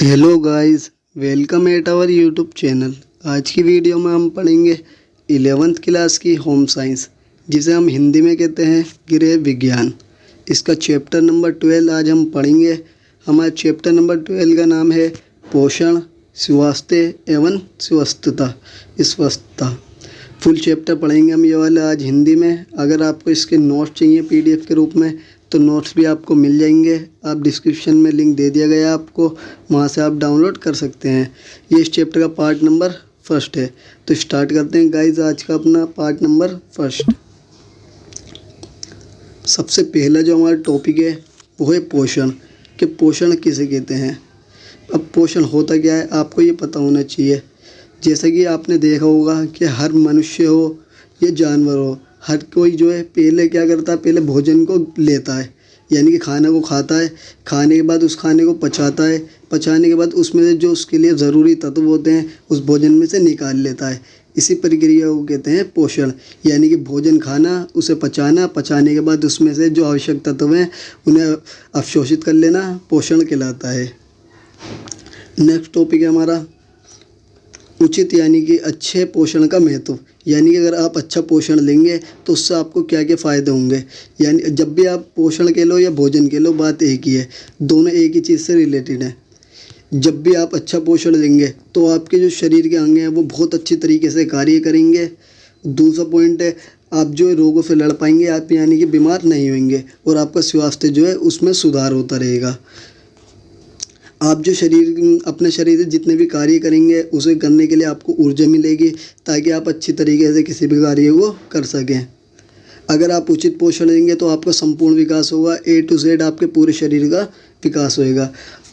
Hello guys, welcome at our YouTube channel. आज की video में हम पढ़ेंगे 11th क्लास की होम साइंस, जिसे हम हिंदी में कहते हैं गृह विज्ञान। इसका चैप्टर नंबर 12 आज हम पढ़ेंगे। हमारे चैप्टर नंबर 12 का नाम है पोषण, स्वास्थ्य एवं स्वस्थता। फुल चैप्टर पढ़ेंगे हम ये वाला आज हिंदी में। अगर आपको इसके नोट्स चाहिए PDF के रूप में तो नोट्स भी आपको मिल जाएंगे। आप डिस्क्रिप्शन में लिंक दे दिया गया है आपको, वहाँ से आप डाउनलोड कर सकते हैं। ये इस चैप्टर का पार्ट नंबर 1 है। तो स्टार्ट करते हैं गाइस आज का अपना पार्ट नंबर 1। सबसे पहला जो हमारा टॉपिक है वो है पोषण, कि पोषण किसे कहते हैं। अब पोषण होता क्या है आपको ये पता होना चाहिए। जैसे कि आपने देखा होगा कि हर मनुष्य हो या जानवर हो, हर कोई जो है पहले क्या करता है, पहले भोजन को लेता है, यानी कि खाना को खाता है। खाने के बाद उस खाने को पचाता है, पचाने के बाद उसमें से जो उसके लिए ज़रूरी तत्व होते हैं उस भोजन में से निकाल लेता है। इसी प्रक्रिया को कहते हैं पोषण, यानी कि भोजन खाना, उसे पचाना, पचाने के बाद उसमें से जो आवश्यक तत्व हैं उन्हें अवशोषित कर लेना पोषण कहलाता है। नेक्स्ट टॉपिक है हमारा उचित, यानी कि अच्छे पोषण का महत्व। यानी कि अगर आप अच्छा पोषण लेंगे तो उससे आपको क्या क्या फ़ायदे होंगे। यानी जब भी आप पोषण के लो या भोजन के लो, बात एक ही है, दोनों एक ही चीज़ से रिलेटेड है। जब भी आप अच्छा पोषण लेंगे तो आपके जो शरीर के अंग हैं वो बहुत अच्छी तरीके से कार्य करेंगे। दूसरा पॉइंट है, आप जो रोगों से लड़ पाएंगे, आप यानी कि बीमार नहीं होंगे, और आपका स्वास्थ्य जो है उसमें सुधार होता रहेगा। आप जो अपने शरीर से जितने भी कार्य करेंगे उसे करने के लिए आपको ऊर्जा मिलेगी, ताकि आप अच्छी तरीके से किसी भी कार्य को कर सकें। अगर आप उचित पोषण लेंगे तो आपका संपूर्ण विकास होगा, A to Z आपके पूरे शरीर का विकास होएगा।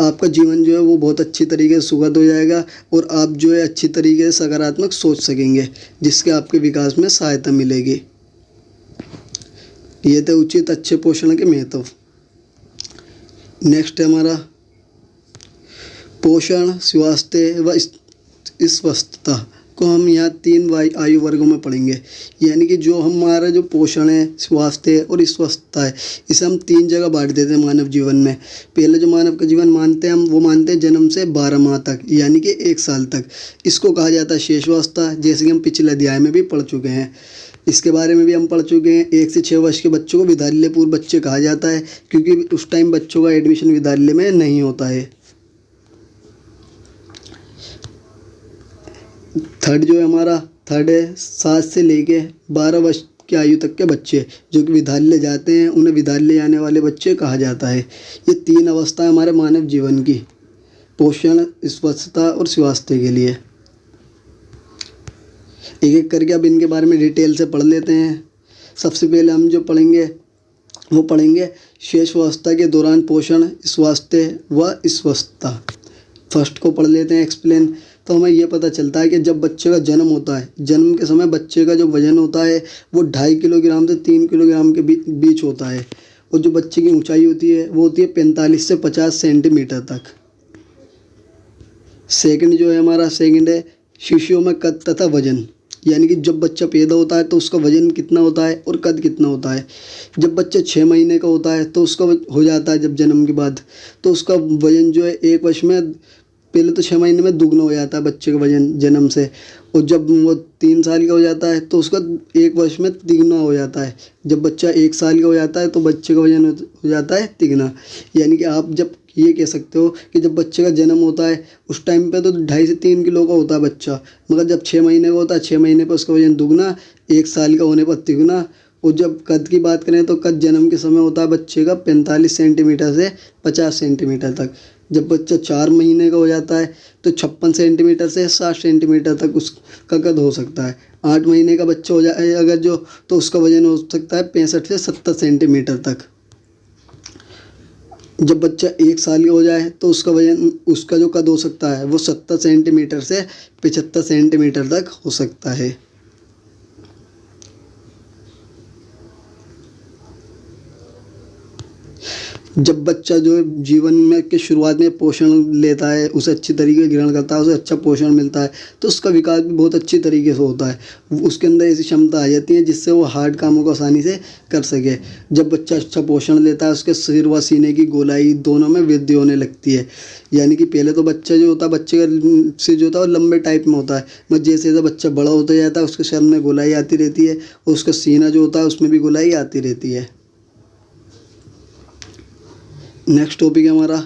आपका जीवन जो है वो बहुत अच्छी तरीके से सुखद हो जाएगा, और आप जो है अच्छी तरीके से सकारात्मक सोच सकेंगे, जिसके आपके विकास में सहायता मिलेगी। ये थे उचित अच्छे पोषण के महत्व। नेक्स्ट है हमारा पोषण, स्वास्थ्य व स्वस्थता को हम यहाँ 3 आयु वर्गों में पढ़ेंगे। यानी कि जो हमारा जो पोषण है, स्वास्थ्य और स्वस्थता है, इसे हम 3 जगह बांट देते हैं मानव जीवन में। पहले जो मानव का जीवन मानते हैं हम, वो मानते हैं जन्म से 12 माह तक, यानी कि 1 साल तक। इसको कहा जाता है शेषावस्था, जैसे कि हम पिछले अध्याय में भी पढ़ चुके हैं। इसके बारे में भी हम पढ़ चुके हैं। 1 से 6 वर्ष के बच्चों को विद्यालय पूर्व बच्चे कहा जाता है, क्योंकि उस टाइम बच्चों का एडमिशन विद्यालय में नहीं होता है। थर्ड जो है हमारा, थर्ड है 7 से लेके 12 वर्ष की आयु तक के बच्चे जो कि विद्यालय जाते हैं, उन्हें विद्यालय जाने वाले बच्चे कहा जाता है। ये 3 अवस्था है हमारे मानव जीवन की, पोषण, स्वच्छता और स्वास्थ्य के लिए। एक एक करके अब इनके बारे में डिटेल से पढ़ लेते हैं। सबसे पहले हम जो पढ़ेंगे वो पढ़ेंगे शेषावस्था के दौरान पोषण, स्वास्थ्य व स्वस्थता। फर्स्ट को पढ़ लेते हैं एक्सप्लेन। तो हमें यह पता चलता है कि जब बच्चे का जन्म होता है, जन्म के समय बच्चे का जो वजन होता है वो 2.5 किलोग्राम से 3 किलोग्राम के बीच होता है, और जो बच्चे की ऊंचाई होती है वो होती है 45 से 50 सेंटीमीटर तक। सेकंड जो है हमारा, सेकंड है शिशुओं में कद तथा वजन। यानी कि जब बच्चा पैदा होता है तो उसका वजन कितना होता है और कद कितना होता है। जब बच्चा 6 महीने का होता है तो उसका हो जाता है, जब जन्म के बाद, तो उसका वजन जो है 1 वर्ष में, पहले तो 6 महीने में दुगना हो जाता है बच्चे का वजन जन्म से, और जब वो 3 साल का हो जाता है तो उसका 1 वर्ष में तिगुना हो जाता है। जब बच्चा 1 साल का हो जाता है तो बच्चे का वजन हो जाता है तिगुना। यानी कि आप जब ये कह सकते हो कि जब बच्चे का जन्म होता है उस टाइम पे तो 2.5 से 3 किलो का होता है बच्चा, मगर जब 6 महीने का होता है, 6 महीने पर उसका वजन दुगना, 1 साल का होने पर तिगुना। और जब कद की बात करें तो कद जन्म के समय होता है बच्चे का 45 सेंटीमीटर से 50 सेंटीमीटर तक। जब बच्चा 4 महीने का हो जाता है तो 56 सेंटीमीटर से 60 सेंटीमीटर तक उसका कद हो सकता है। 8 महीने का बच्चा हो जाए अगर जो, तो उसका वजन हो सकता है 65 से 70 सेंटीमीटर तक। जब बच्चा 1 साल का हो जाए तो उसका वजन, उसका जो कद हो सकता है वो 70 सेंटीमीटर से 75 सेंटीमीटर तक हो सकता है। जब बच्चा जो है जीवन में के शुरुआत में पोषण लेता है, उसे अच्छी तरीके से ग्रहण करता है, उसे अच्छा पोषण मिलता है, तो उसका विकास भी बहुत अच्छी तरीके से होता है। उसके अंदर ऐसी क्षमता आ जाती है जिससे वो हार्ड कामों को आसानी से कर सके। जब बच्चा अच्छा पोषण लेता है, उसके सिर व सीने की गोलाई दोनों में वृद्धि होने लगती है। यानी कि पहले तो बच्चा जो होता है, बच्चे का सिर जो होता है वो लंबे टाइप में होता है, मगर जैसे जैसे बच्चा बड़ा होता जाता है उसके सिर में गोलाई आती रहती है, और उसका सीना जो होता है उसमें भी गोलाई आती रहती है। नेक्स्ट टॉपिक है हमारा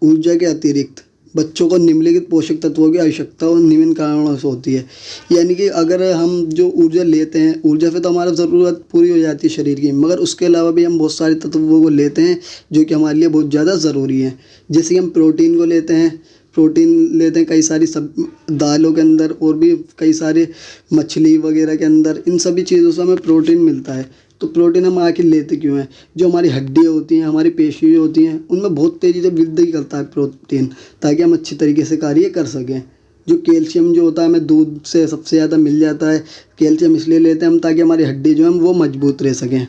ऊर्जा के अतिरिक्त बच्चों को निम्नलिखित पोषक तत्वों की आवश्यकता और निम्न कारणों से होती है। यानी कि अगर हम जो ऊर्जा लेते हैं, ऊर्जा से तो हमारा ज़रूरत पूरी हो जाती है शरीर की, मगर उसके अलावा भी हम बहुत सारे तत्वों को लेते हैं जो कि हमारे लिए बहुत ज़्यादा ज़रूरी हैं। जैसे कि हम प्रोटीन को लेते हैं, प्रोटीन लेते हैं कई सारी सब दालों के अंदर, और भी कई सारे मछली वगैरह के अंदर, इन सभी चीज़ों से हमें प्रोटीन मिलता है। तो प्रोटीन हम आखिर लेते क्यों हैं? जो हमारी हड्डियाँ होती हैं, हमारी पेशियाँ होती हैं, उनमें बहुत तेज़ी से वृद्धि करता है प्रोटीन, ताकि हम अच्छी तरीके से कार्य कर सकें। जो कैल्शियम जो होता है हमें दूध से सबसे ज़्यादा मिल जाता है। कैल्शियम इसलिए लेते हैं हम ताकि हमारी हड्डी जो है वो मजबूत रह सकें।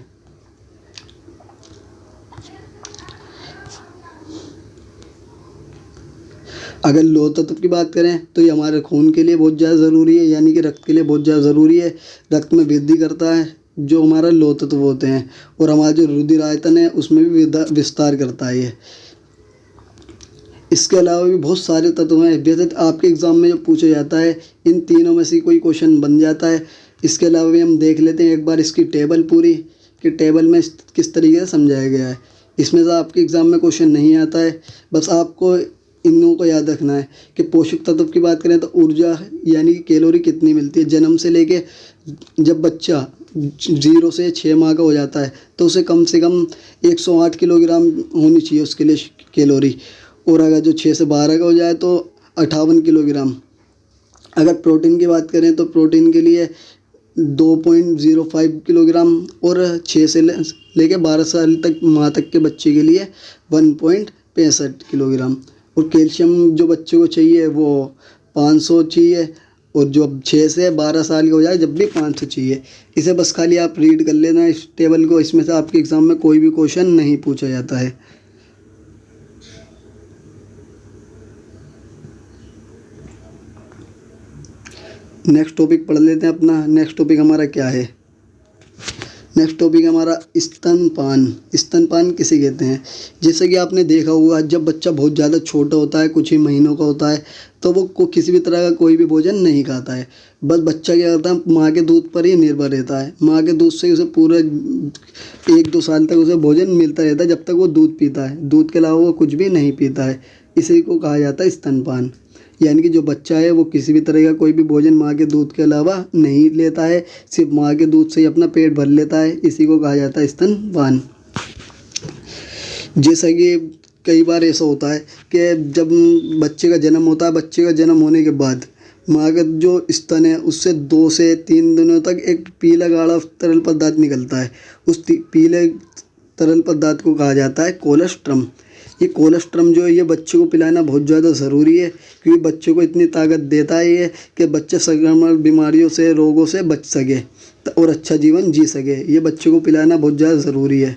अगर लोह तत्व की बात करें तो ये हमारे खून के लिए बहुत ज़्यादा ज़रूरी है, यानी कि रक्त के लिए बहुत ज़्यादा ज़रूरी है। रक्त में वृद्धि करता है जो हमारा लोह तत्व होते हैं, और हमारा जो रुधिर आयतन है उसमें भी विस्तार करता है ये। इसके अलावा भी बहुत सारे तत्व हैं, जैसे आपके एग्ज़ाम में जो पूछा जाता है इन तीनों में से कोई क्वेश्चन बन जाता है। इसके अलावा भी हम देख लेते हैं एक बार इसकी टेबल पूरी, कि टेबल में किस तरीके से समझाया गया है। इसमें से आपके एग्ज़ाम में क्वेश्चन नहीं आता है, बस आपको इन लोगों को याद रखना है कि पोषक तत्व की बात करें तो ऊर्जा यानी कि कैलोरी कितनी मिलती है जन्म से लेके जब बच्चा 0 से 6 माह का हो जाता है, तो उसे कम से कम 108 किलोग्राम होनी चाहिए उसके लिए कैलोरी, और अगर जो 6 से 12 का हो जाए तो 58 किलोग्राम। अगर प्रोटीन की बात करें तो प्रोटीन के लिए 2.05 किलोग्राम, और 6 से लेके 12 साल तक माह तक के बच्चे के लिए 1.65 किलोग्राम। और कैल्शियम जो बच्चे को चाहिए वो 500 चाहिए, और जो अब 6 से 12 साल का हो जाए जब भी 500 चाहिए। इसे बस खाली आप रीड कर लेना इस टेबल को, इसमें से आपके एग्ज़ाम में कोई भी क्वेश्चन नहीं पूछा जाता है। नेक्स्ट टॉपिक पढ़ लेते हैं अपना। नेक्स्ट टॉपिक हमारा क्या है? नेक्स्ट टॉपिक हमारा स्तनपान। स्तनपान किसे कहते हैं? जैसे कि आपने देखा होगा जब बच्चा बहुत ज़्यादा छोटा होता है, कुछ ही महीनों का होता है, तो वो किसी भी तरह का कोई भी भोजन नहीं खाता है। बस बच्चा क्या करता है, माँ के दूध पर ही निर्भर रहता है। माँ के दूध से उसे पूरा 1-2 साल तक उसे भोजन मिलता रहता है, जब तक वो दूध पीता है। दूध के अलावा वो कुछ भी नहीं पीता है। इसी को कहा जाता है स्तनपान। यानी कि जो बच्चा है वो किसी भी तरह का कोई भी भोजन माँ के दूध के अलावा नहीं लेता है, सिर्फ माँ के दूध से ही अपना पेट भर लेता है। इसी को कहा जाता है स्तनपान। जैसा कि कई बार ऐसा होता है कि जब बच्चे का जन्म होता है, बच्चे का जन्म होने के बाद माँ का जो स्तन है उससे 2 से 3 दिनों तक एक पीला गाढ़ा तरल पदार्थ निकलता है। उस पीले तरल पदार्थ को कहा जाता है कोलेस्ट्रम। ये कोलेस्ट्रम जो है ये बच्चे को पिलाना बहुत ज़्यादा ज़रूरी है, क्योंकि बच्चे को इतनी ताकत देता है ये कि बच्चा संक्रमण बीमारियों से, रोगों से बच सके और अच्छा जीवन जी सके। ये बच्चे को पिलाना बहुत ज़्यादा ज़रूरी है।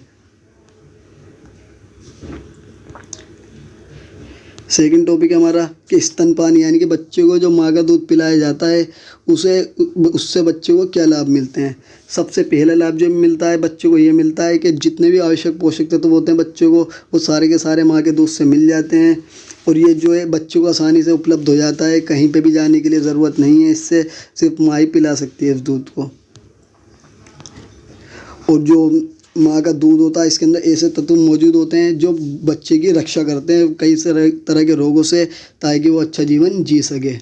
सेकंड टॉपिक हमारा कि स्तनपान यानी कि बच्चे को जो माँ का दूध पिलाया जाता है उससे बच्चे को क्या लाभ मिलते हैं। सबसे पहला लाभ जो मिलता है बच्चे को ये मिलता है कि जितने भी आवश्यक पोषक तत्व होते हैं बच्चे को वो सारे के सारे माँ के दूध से मिल जाते हैं, और ये जो है बच्चे को आसानी से उपलब्ध हो जाता है। कहीं पे भी जाने के लिए ज़रूरत नहीं है, इससे सिर्फ माँ ही पिला सकती है इस दूध को। और जो माँ का दूध होता है इसके अंदर ऐसे तत्व मौजूद होते हैं जो बच्चे की रक्षा करते हैं कई तरह के रोगों से, ताकि वो अच्छा जीवन जी सके।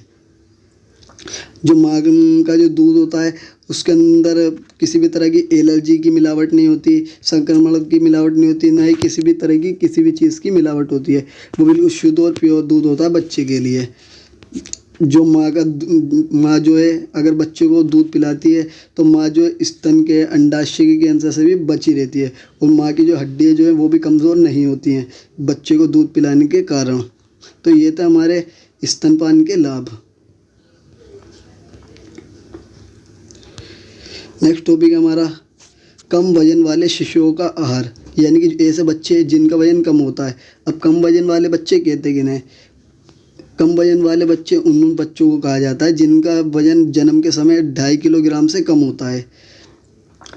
जो माँ का जो दूध होता है उसके अंदर किसी भी तरह की एलर्जी की मिलावट नहीं होती, संक्रमण की मिलावट नहीं होती, ना ही किसी भी तरह की किसी भी चीज़ की मिलावट होती है। वो बिल्कुल शुद्ध और प्योर दूध होता है बच्चे के लिए। जो माँ जो है अगर बच्चे को दूध पिलाती है तो माँ जो स्तन के अंडाशय के कैंसर से भी बची रहती है, और माँ की जो हड्डियाँ जो है वो भी कमज़ोर नहीं होती हैं बच्चे को दूध पिलाने के कारण। तो ये था हमारे स्तनपान के लाभ। नेक्स्ट टॉपिक हमारा कम वजन वाले शिशुओं का आहार। यानी कि ऐसे बच्चे जिनका वजन कम होता है। अब कम वजन वाले बच्चे कहते किन्हें? कम वजन वाले बच्चे उन बच्चों को कहा जाता है जिनका वजन जन्म के समय 2.5 किलोग्राम से कम होता है।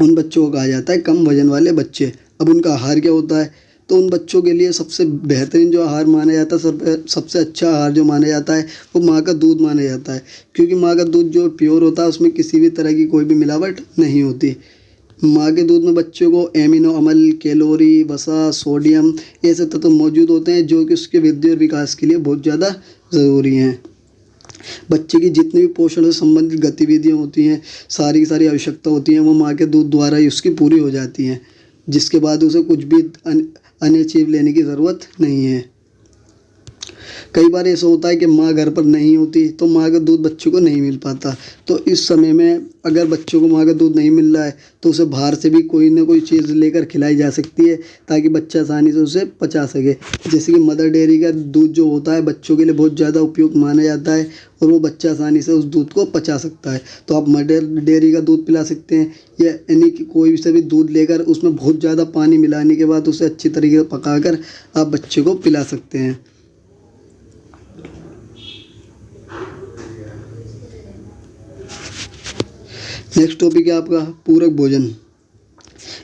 उन बच्चों को कहा जाता है कम वजन वाले बच्चे। अब उनका आहार क्या होता है? तो उन बच्चों के लिए सबसे बेहतरीन जो आहार माना जाता है, सबसे अच्छा आहार जो माना जाता है वो माँ का दूध माना जाता है। क्योंकि माँ का दूध जो प्योर होता है उसमें किसी भी तरह की कोई भी मिलावट नहीं होती। माँ के दूध में बच्चों को एमिनो अम्ल, कैलोरी, वसा, सोडियम ऐसे तत्व मौजूद होते हैं जो कि उसके वृद्धि और विकास के लिए बहुत ज़्यादा ज़रूरी हैं। बच्चे की जितनी भी पोषण से संबंधित गतिविधियाँ होती हैं, सारी की सारी आवश्यकता होती हैं, वो माँ के दूध द्वारा ही उसकी पूरी हो जाती हैं, जिसके बाद उसे कुछ भी अन्य चीज़ लेने की ज़रूरत नहीं है। कई बार ऐसा होता है कि माँ घर पर नहीं होती तो माँ का दूध बच्चों को नहीं मिल पाता। तो इस समय में अगर बच्चों को माँ का दूध नहीं मिल रहा है तो उसे बाहर से भी कोई ना कोई चीज़ लेकर खिलाई जा सकती है ताकि बच्चा आसानी से उसे पचा सके। जैसे कि मदर डेयरी का दूध जो होता है बच्चों के लिए बहुत ज़्यादा उपयुक्त माना जाता है और वो बच्चा आसानी से उस दूध को पचा सकता है। तो आप मदर डेयरी का दूध पिला सकते हैं, या यानी कि कोई से भी दूध लेकर उसमें बहुत ज़्यादा पानी मिलाने के बाद उसे अच्छी तरीके से पकाकर आप बच्चे को पिला सकते हैं। नेक्स्ट टॉपिक है आपका पूरक भोजन।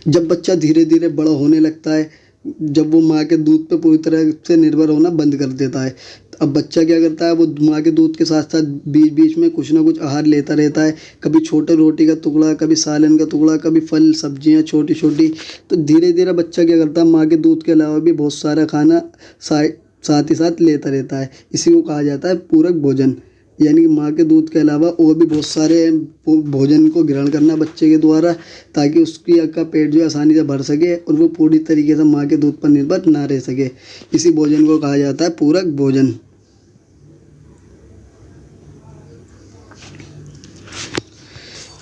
जब बच्चा धीरे धीरे बड़ा होने लगता है, जब वो माँ के दूध पे पूरी तरह से निर्भर होना बंद कर देता है, अब बच्चा क्या करता है, वो माँ के दूध के साथ साथ बीच बीच में कुछ ना कुछ आहार लेता रहता है। कभी छोटे रोटी का टुकड़ा, कभी सालन का टुकड़ा, कभी फल सब्जियाँ छोटी छोटी। तो धीरे धीरे बच्चा क्या करता है, माँ के दूध के अलावा भी बहुत सारा खाना साथ ही साथ लेता रहता है। इसी को कहा जाता है पूरक भोजन। यानी कि माँ के दूध के अलावा और भी बहुत सारे भोजन को ग्रहण करना बच्चे के द्वारा, ताकि उसकी का पेट जो आसानी से भर सके और वो पूरी तरीके से माँ के दूध पर निर्भर ना रह सके। इसी भोजन को कहा जाता है पूरक भोजन।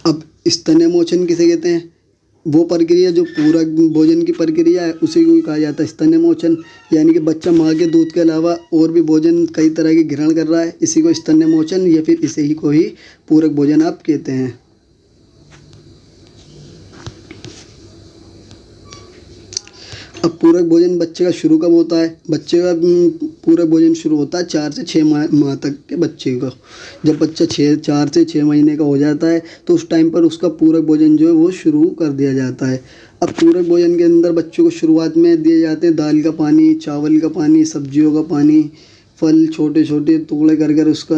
अब स्तन्यमोचन किसे कहते हैं? वो प्रक्रिया जो पूरक भोजन की प्रक्रिया है उसी को कहा जाता है स्तन्यमोचन। यानी कि बच्चा माँ के दूध के अलावा और भी भोजन कई तरह के ग्रहण कर रहा है, इसी को स्तन्यमोचन या फिर इसे ही को ही पूरक भोजन आप कहते हैं। अब पूरक भोजन बच्चे का शुरू कब होता है? बच्चे का पूरक भोजन शुरू होता है 4 से 6 माह तक के बच्चे का। जब बच्चा 4 से 6 महीने का हो जाता है तो उस टाइम पर उसका पूरक भोजन जो है वो शुरू कर दिया जाता है। अब पूरक भोजन के अंदर बच्चों को शुरुआत में दिए जाते हैं दाल का पानी, चावल का पानी, सब्जियों का पानी, फल छोटे छोटे टुकड़े कर कर उसका,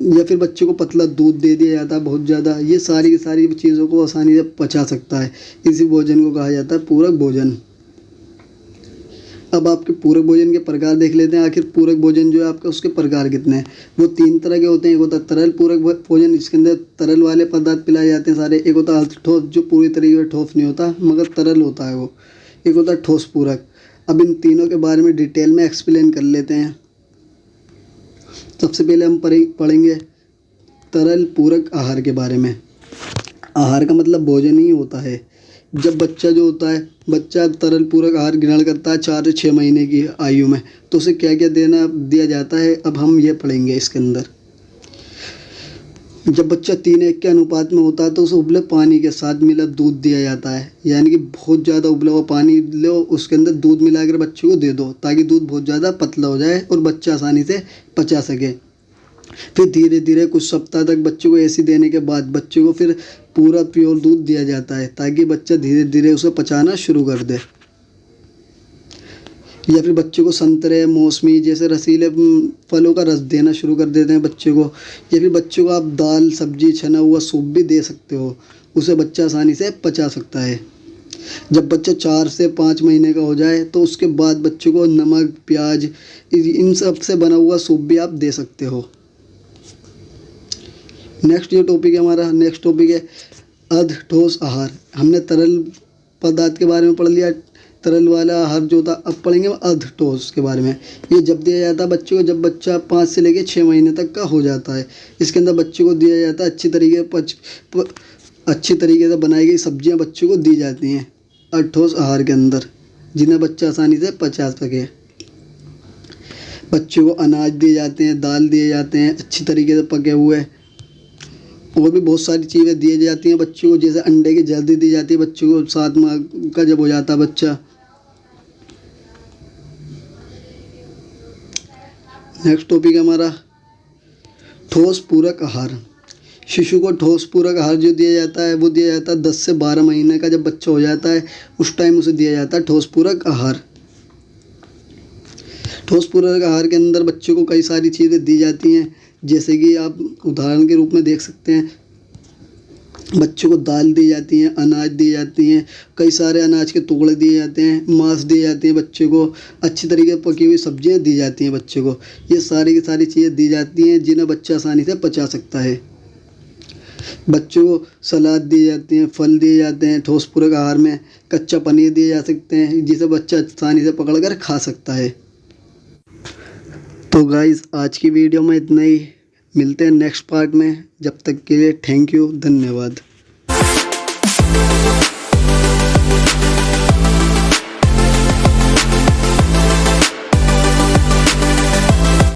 या फिर बच्चे को पतला दूध दे दिया जाता है बहुत ज़्यादा। ये सारी की सारी चीज़ों को आसानी से पचा सकता है। इसी भोजन को कहा जाता है पूरक भोजन। अब आपके पूरक भोजन के प्रकार देख लेते हैं। आखिर पूरक भोजन जो है आपका, उसके प्रकार कितने हैं? वो 3 तरह के होते हैं। एक होता है तरल पूरक भोजन, इसके अंदर तरल वाले पदार्थ पिलाए जाते हैं सारे। एक होता है ठोस, जो पूरी तरीके से ठोस नहीं होता मगर तरल होता है वो। एक होता है ठोस पूरक। अब इन तीनों के बारे में डिटेल में एक्सप्लेन कर लेते हैं। सबसे पहले हम पढ़ेंगे तरल पूरक आहार के बारे में। आहार का मतलब भोजन ही होता है। जब बच्चा जो होता है, बच्चा तरल पूरक आहार ग्रहण करता है 4 से 6 महीने की आयु में, तो उसे क्या क्या दिया जाता है, अब हम ये पढ़ेंगे इसके अंदर। जब बच्चा 3:1 के अनुपात में होता है तो उसे उबले पानी के साथ मिला दूध दिया जाता है। यानी कि बहुत ज़्यादा उबला हुआ पानी लो, उसके अंदर दूध मिलाकर बच्चे को दे दो ताकि दूध बहुत ज़्यादा पतला हो जाए और बच्चा आसानी से पचा सके। फिर धीरे धीरे कुछ सप्ताह तक बच्चे को ऐसी देने के बाद बच्चे को फिर पूरा प्योर दूध दिया जाता है ताकि बच्चा धीरे धीरे उसे पचाना शुरू कर दे। या फिर बच्चे को संतरे, मौसमी जैसे रसीले फलों का रस देना शुरू कर देते हैं बच्चे को। या फिर बच्चे को आप दाल, सब्जी, छना हुआ सूप भी दे सकते हो, उसे बच्चा आसानी से पचा सकता है। जब बच्चा 4 से 5 महीने का हो जाए तो उसके बाद बच्चे को नमक, प्याज इन सब से बना हुआ सूप भी आप दे सकते हो। नेक्स्ट जो टॉपिक है हमारा, नेक्स्ट टॉपिक है अर्ध ठोस आहार। हमने तरल पदार्थ के बारे में पढ़ लिया, तरल वाला आहार जो था। अब पढ़ेंगे अर्ध ठोस के बारे में। ये जब दिया जाता है बच्चे को जब बच्चा 5 से लेकर 6 महीने तक का हो जाता है। इसके अंदर बच्चे को दिया जाता है अच्छी तरीके से बनाई गई सब्जियां बच्चे को दी जाती हैं अर्ध ठोस आहार के अंदर, जिन्हें बच्चा आसानी से पचा सके। बच्चे को अनाज दिए जाते हैं, दाल दिए जाते हैं अच्छी तरीके से पके हुए, और भी बहुत सारी चीज़ें दी जाती हैं बच्चों को। जैसे अंडे की जल्दी दी जाती है बच्चों को 7 माह का जब हो जाता है बच्चा। नेक्स्ट टॉपिक है हमारा ठोस पूरक आहार। शिशु को ठोस पूरक आहार जो दिया जाता है वो दिया जाता है 10 से 12 महीने का जब बच्चा हो जाता है उस टाइम उसे दिया जाता है ठोस पूरक आहार। ठोस पूरक आहार के अंदर बच्चों को कई सारी चीज़ें दी जाती हैं, जैसे कि आप उदाहरण के रूप में देख सकते हैं बच्चों को दाल दी जाती हैं, अनाज दी जाती हैं, कई सारे अनाज के टुकड़े दिए जाते हैं, मांस दिए जाते हैं, बच्चे को अच्छी तरीके से पकी हुई सब्जियां दी जाती हैं बच्चे को। ये सारी की सारी चीज़ें दी जाती हैं जिन्हें बच्चा आसानी से पचा सकता है। बच्चों को सलाद दी जाती हैं, फल दिए जाते हैं, ठोस पूरक आहार में कच्चा पनीर दिए जा सकते हैं जिसे बच्चा आसानी से पकड़ कर खा सकता है। तो गाइज़ आज की वीडियो में इतना ही, मिलते हैं नेक्स्ट पार्ट में। जब तक के लिए थैंक यू, धन्यवाद।